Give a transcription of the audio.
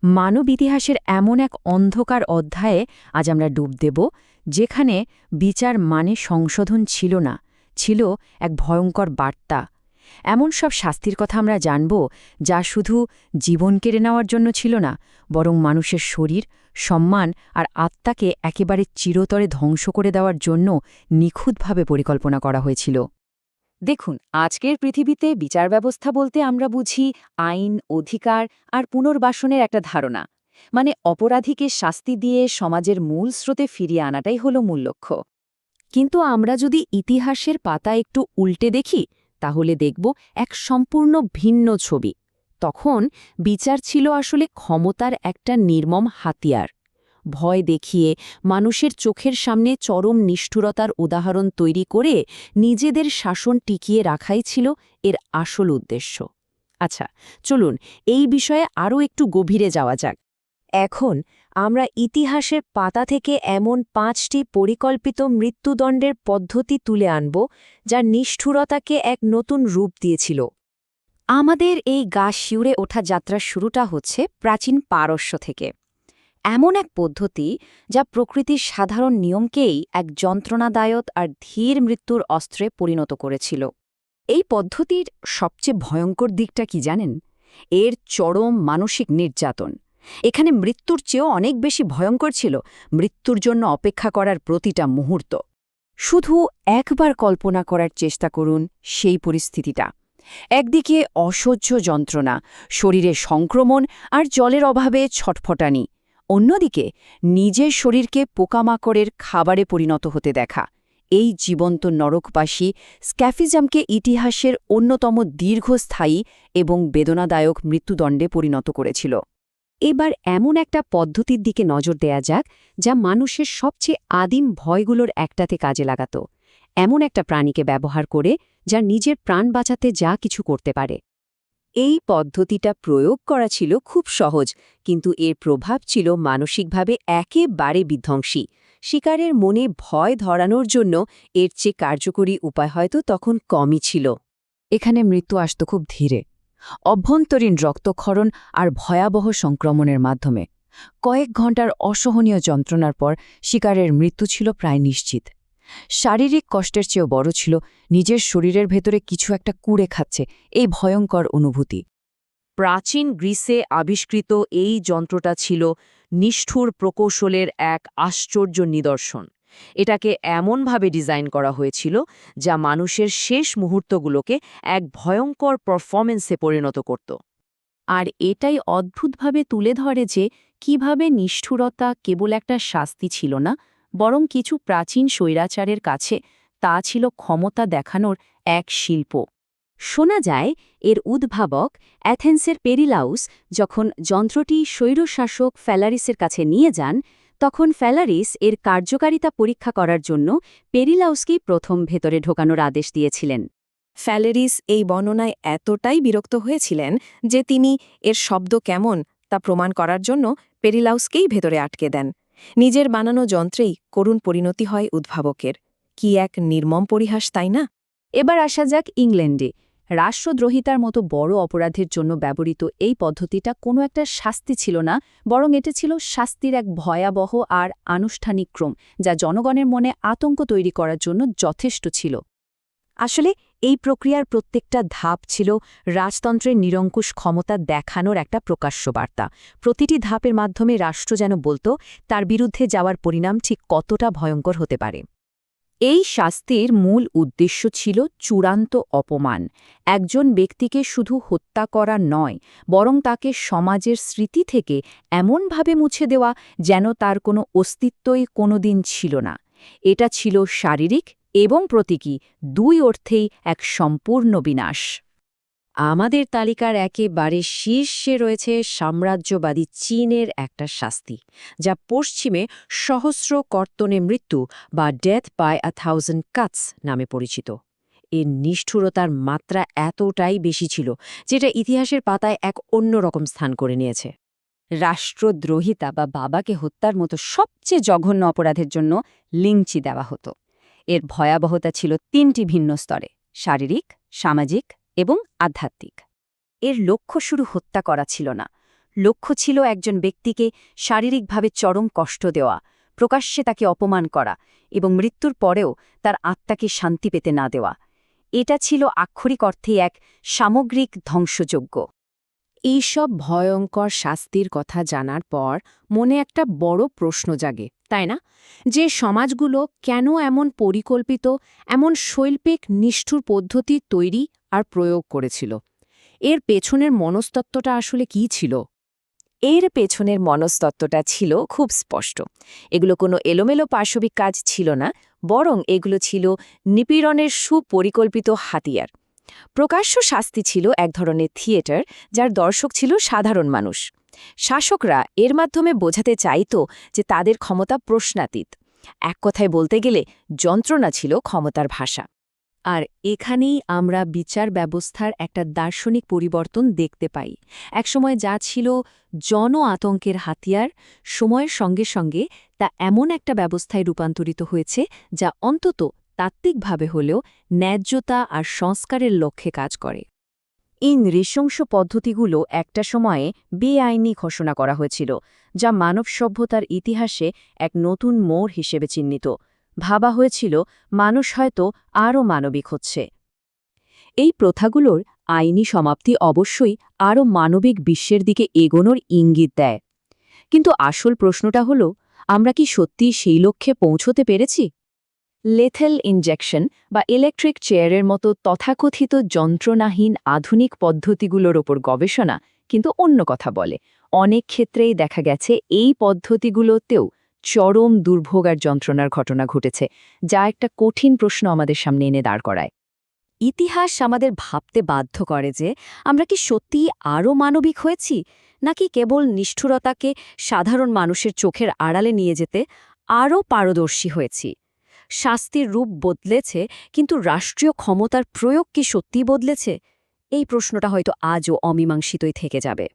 মানব ইতিহাসের এমন এক অন্ধকার অধ্যায়ে আজ আমরা ডুব দেব, যেখানে বিচার মানে সংশোধন ছিল না, ছিল এক ভয়ঙ্কর বার্তা। এমন সব শাস্তির কথা আমরা জানব, যা শুধু জীবন কেড়ে নেওয়ার জন্য ছিল না, বরং মানুষের শরীর, সম্মান আর আত্মাকে একেবারে চিরতরে ধ্বংস করে দেওয়ার জন্য নিখুঁতভাবে পরিকল্পনা করা হয়েছিল। দেখুন, আজকের পৃথিবীতে বিচার ব্যবস্থা বলতে আমরা বুঝি আইন, অধিকার আর পুনর্বাসনের একটা ধারণা। মানে অপরাধীকে শাস্তি দিয়ে সমাজের মূল স্রোতে ফিরিয়ে আনাটাই হলো মূল লক্ষ্য। কিন্তু আমরা যদি ইতিহাসের পাতা একটু উল্টে দেখি, তাহলে দেখব এক সম্পূর্ণ ভিন্ন ছবি। তখন বিচার ছিল আসলে ক্ষমতার একটা নির্মম হাতিয়ার। ভয় দেখিয়ে মানুষের চোখের সামনে চরম নিষ্ঠুরতার উদাহরণ তৈরি করে নিজেদের শাসন টিকিয়ে রাখাই ছিল এর আসল উদ্দেশ্য। আচ্ছা, চলুন এই বিষয়ে আরও একটু গভীরে যাওয়া যাক। এখন আমরা ইতিহাসের পাতা থেকে এমন ৫টি পরিকল্পিত মৃত্যুদণ্ডের পদ্ধতি তুলে আনব, যা নিষ্ঠুরতাকে এক নতুন রূপ দিয়েছিল। আমাদের এই গা শিউরে ওঠা যাত্রার শুরুটা হচ্ছে প্রাচীন পারস্য থেকে। এমন এক পদ্ধতি যা প্রকৃতির সাধারণ নিয়মকেই এক যন্ত্রণাদায়ক আর ধীর মৃত্যুর অস্ত্রে পরিণত করেছিল। এই পদ্ধতির সবচেয়ে ভয়ঙ্কর দিকটা কি জানেন? এর চরম মানসিক নির্যাতন। এখানে মৃত্যুর চেয়েও অনেক বেশি ভয়ঙ্কর ছিল মৃত্যুর জন্য অপেক্ষা করার প্রতিটা মুহূর্ত। শুধু একবার কল্পনা করার চেষ্টা করুন সেই পরিস্থিতিটা। একদিকে অসহ্য যন্ত্রণা, শরীরে সংক্রমণ আর জলের অভাবে ছটফটানি। অন্যদিকে নিজের শরীরকে পোকামাকড়ের খাবারে পরিণত হতে দেখা। এই জীবন্ত নরকবাসী স্ক্যাফিজমকে ইতিহাসের অন্যতম দীর্ঘস্থায়ী এবং বেদনাদায়ক মৃত্যুদণ্ডে পরিণত করেছিল। এবার এমন একটা পদ্ধতির দিকে নজর দেয়া যাক, যা মানুষের সবচেয়ে আদিম ভয়গুলোর একটাতে কাজে লাগাত। এমন একটা প্রাণীকে ব্যবহার করে যা নিজের প্রাণ বাঁচাতে যা কিছু করতে পারে। এই পদ্ধতিটা প্রয়োগ করা ছিল খুব সহজ, কিন্তু এর প্রভাব ছিল মানসিকভাবে একেবারে বিধ্বংসী। শিকারের মনে ভয় ধরানোর জন্য এর চেয়ে কার্যকরী উপায় হয়তো তখন কমই ছিল। এখানে মৃত্যু আসত খুব ধীরে, অভ্যন্তরীণ রক্তক্ষরণ আর ভয়াবহ সংক্রমণের মাধ্যমে। কয়েক ঘণ্টার অসহনীয় যন্ত্রণার পর শিকারের মৃত্যু ছিল প্রায় নিশ্চিত। শারীরিক কষ্টের চেয়েও বড় ছিল নিজের শরীরের ভেতরে কিছু একটা কুড়ে খাচ্ছে এই ভয়ঙ্কর অনুভূতি। প্রাচীন গ্রিসে আবিষ্কৃত এই যন্ত্রটা ছিল নিষ্ঠুর প্রকৌশলের এক আশ্চর্য নিদর্শন। এটাকে এমনভাবে ডিজাইন করা হয়েছিল যা মানুষের শেষ মুহূর্তগুলোকে এক ভয়ঙ্কর পারফরমেন্সে পরিণত করত। আর এটাই অদ্ভুতভাবে তুলে ধরে যে কিভাবে নিষ্ঠুরতা কেবল একটা শাস্তি ছিল না, বরং কিছু প্রাচীন স্বৈরাচারের কাছে তা ছিল ক্ষমতা দেখানোর এক শিল্প। শোনা যায় এর উদ্ভাবক অ্যাথেন্সের পেরিলাউস যখন যন্ত্রটি স্বৈরশাসক ফ্যালারিসের কাছে নিয়ে যান, তখন ফ্যালারিস এর কার্যকারিতা পরীক্ষা করার জন্য পেরিলাউসকেই প্রথম ভেতরে ঢোকানোর আদেশ দিয়েছিলেন। ফ্যালেরিস এই বর্ণনায় এতটাই বিরক্ত হয়েছিলেন যে তিনি এর শব্দ কেমন তা প্রমাণ করার জন্য পেরিলাউসকেই ভেতরে আটকে দেন। নিজের বানানো যন্ত্রেই করুণ পরিণতি হয় উদ্ভাবকের। কি এক নির্মম পরিহাস, তাই না? এবার আসা যাক ইংল্যান্ডে। রাষ্ট্রদ্রোহিতার মতো বড় অপরাধের জন্য ব্যবহৃত এই পদ্ধতিটা কোনো একটা শাস্তি ছিল না, বরং এটা ছিল শাস্তির এক ভয়াবহ আর আনুষ্ঠানিক ক্রম, যা জনগণের মনে আতঙ্ক তৈরি করার জন্য যথেষ্ট ছিল। আসলে এই প্রক্রিয়ার প্রত্যেকটা ধাপ ছিল রাজতন্ত্রের নিরঙ্কুশ ক্ষমতা দেখানোর একটা প্রকাশ্য বার্তা। প্রতিটি ধাপের মাধ্যমে রাষ্ট্র যেন বলতো তার বিরুদ্ধে যাওয়ার পরিণাম ঠিক কতটা ভয়ঙ্কর হতে পারে। এই শাস্তির মূল উদ্দেশ্য ছিল চূড়ান্ত অপমান। একজন ব্যক্তিকে শুধু হত্যা করা নয়, বরং তাকে সমাজের স্মৃতি থেকে এমনভাবে মুছে দেওয়া যেন তার কোনো অস্তিত্বই কোনোদিন ছিল না। এটা ছিল শারীরিক এবং প্রতীকী দুই অর্থেই এক সম্পূর্ণ বিনাশ। আমাদের তালিকার একেবারে শীর্ষে রয়েছে সাম্রাজ্যবাদী চীনের একটা শাস্তি, যা পশ্চিমে সহস্র কর্তনে মৃত্যু বা ডেথ বাই 1000 কাটস নামে পরিচিত। এর নিষ্ঠুরতার মাত্রা এতটাই বেশি ছিল যেটা ইতিহাসের পাতায় এক অন্যরকম স্থান করে নিয়েছে। রাষ্ট্রদ্রোহিতা বা বাবাকে হত্যার মতো সবচেয়ে জঘন্য অপরাধের জন্য লিঞ্চি দেওয়া হতো। এর ভয়াবহতা ছিল 3টি ভিন্ন স্তরে: শারীরিক, সামাজিক এবং আধ্যাত্মিক। এর লক্ষ্য শুধু হত্যা করা ছিল না, লক্ষ্য ছিল একজন ব্যক্তিকে শারীরিকভাবে চরম কষ্ট দেওয়া, প্রকাশ্যে তাকে অপমান করা এবং মৃত্যুর পরেও তার আত্মাকে শান্তি পেতে না দেওয়া। এটা ছিল আক্ষরিক অর্থে এক সামগ্রিক ধ্বংসযজ্ঞ। এইসব ভয়ঙ্কর শাস্তির কথা জানার পর মনে একটা বড় প্রশ্ন জাগে, তাই না? যে সমাজগুলো কেন এমন পরিকল্পিত, এমন শৈল্পিক নিষ্ঠুর পদ্ধতি তৈরি আর প্রয়োগ করেছিল? এর পেছনের মনস্তত্ত্বটা আসলে কী ছিল? এর পেছনের মনস্তত্ত্বটা ছিল খুব স্পষ্ট। এগুলো কোনো এলোমেলো পাশবিক কাজ ছিল না, বরং এগুলো ছিল নিপীড়নের সুপরিকল্পিত হাতিয়ার। প্রকাশ্য শাস্তি ছিল এক ধরনের থিয়েটার, যার দর্শক ছিল সাধারণ মানুষ। শাসকরা এর মাধ্যমে বোঝাতে চাইত যে তাদের ক্ষমতা প্রশ্নাতীত। এক কথায় বলতে গেলে যন্ত্রণা ছিল ক্ষমতার ভাষা। আর এখানেই আমরা বিচার ব্যবস্থার একটা দার্শনিক পরিবর্তন দেখতে পাই। একসময় যা ছিল জন আতঙ্কের হাতিয়ার, সময়ের সঙ্গে সঙ্গে তা এমন একটা ব্যবস্থায় রূপান্তরিত হয়েছে যা অন্তত তাত্ত্বিকভাবে হলেও ন্যায্যতা আর সংস্কারের লক্ষ্যে কাজ করে। এই নৃশংস পদ্ধতিগুলো একটা সময়ে বেআইনি ঘোষণা করা হয়েছিল, যা মানব সভ্যতার ইতিহাসে এক নতুন মোড় হিসেবে চিহ্নিত। ভাবা হয়েছিল মানুষ হয়তো আরও মানবিক হচ্ছে। এই প্রথাগুলোর আইনি সমাপ্তি অবশ্যই আরও মানবিক বিশ্বের দিকে এগোনোর ইঙ্গিত দেয়। কিন্তু আসল প্রশ্নটা হল, আমরা কি সত্যিই সেই লক্ষ্যে পৌঁছতে পেরেছি? লেথেল ইনজেকশন বা ইলেকট্রিক চেয়ারের মতো তথাকথিত যন্ত্রণাহীন আধুনিক পদ্ধতিগুলোর ওপর গবেষণা কিন্তু অন্য কথা বলে। অনেক ক্ষেত্রেই দেখা গেছে এই পদ্ধতিগুলোতেও চরম দুর্ভোগ আর যন্ত্রণার ঘটনা ঘটেছে, যা একটা কঠিন প্রশ্ন আমাদের সামনে এনে দাঁড় করায়। ইতিহাস আমাদের ভাবতে বাধ্য করে যে আমরা কি সত্যিই আরও মানবিক হয়েছি, নাকি কেবল নিষ্ঠুরতাকে সাধারণ মানুষের চোখের আড়ালে নিয়ে যেতে আরও পারদর্শী হয়েছি। শাস্তির রূপ বদলেছে, কিন্তু রাষ্ট্রীয় ক্ষমতার প্রয়োগ কি সত্যিই বদলেছে? এই প্রশ্নটা হয়তো আজও অমীমাংসিতই থেকে যাবে।